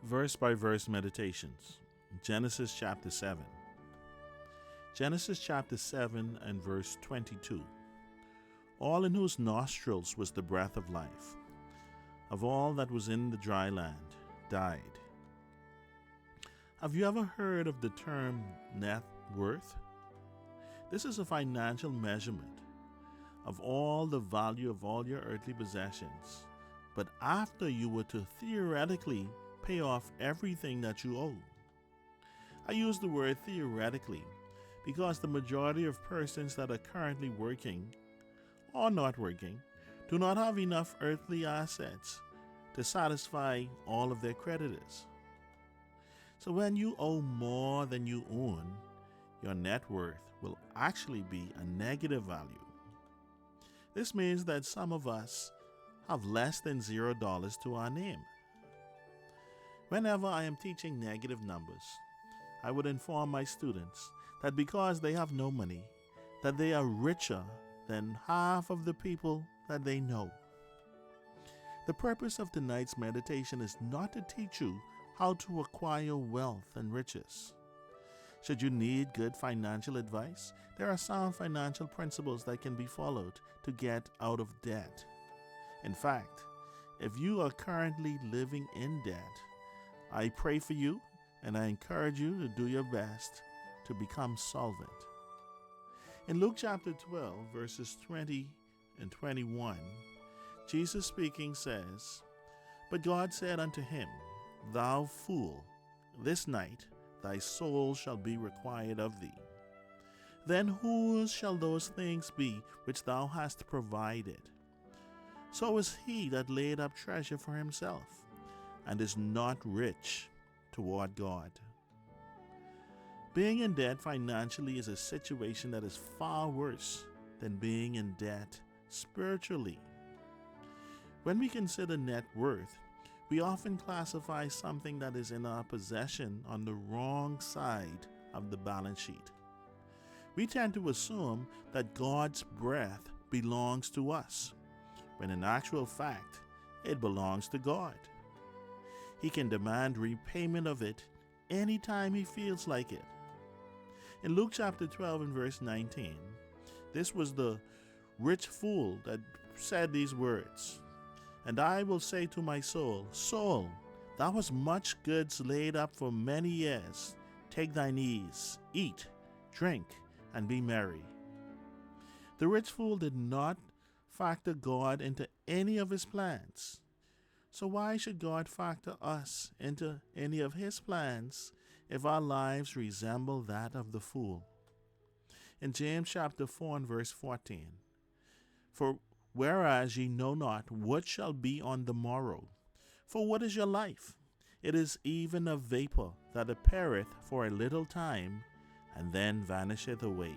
Verse by verse meditations. Genesis chapter 7. Genesis chapter 7 and verse 22. All in whose nostrils was the breath of life, of all that was in the dry land, died. Have you ever heard of the term net worth? This is a financial measurement of all the value of all your earthly possessions, but after you were to theoretically pay off everything that you owe. I use the word theoretically because the majority of persons that are currently working or not working do not have enough earthly assets to satisfy all of their creditors. So when you owe more than you own, your net worth will actually be a negative value. This means that some of us have less than $0 to our name. Whenever I am teaching negative numbers, I would inform my students that because they have no money, that they are richer than half of the people that they know. The purpose of tonight's meditation is not to teach you how to acquire wealth and riches. Should you need good financial advice, there are sound financial principles that can be followed to get out of debt. In fact, if you are currently living in debt, I pray for you and I encourage you to do your best to become solvent. In Luke chapter 12, verses 20 and 21, Jesus speaking says, "But God said unto him, Thou fool, this night thy soul shall be required of thee. Then whose shall those things be which thou hast provided? So is he that laid up treasure for himself, and is not rich toward God." Being in debt financially is a situation that is far worse than being in debt spiritually. When we consider net worth, we often classify something that is in our possession on the wrong side of the balance sheet. We tend to assume that God's breath belongs to us, when in actual fact, it belongs to God. He can demand repayment of it anytime he feels like it. In Luke chapter 12 and verse 19, this was the rich fool that said these words, "And I will say to my soul, Soul, thou hast much goods laid up for many years. Take thine ease, eat, drink, and be merry." The rich fool did not factor God into any of his plans. So why should God factor us into any of his plans if our lives resemble that of the fool? In James chapter 4 and verse 14, "For whereas ye know not what shall be on the morrow, for what is your life? It is even a vapor that appeareth for a little time, and then vanisheth away."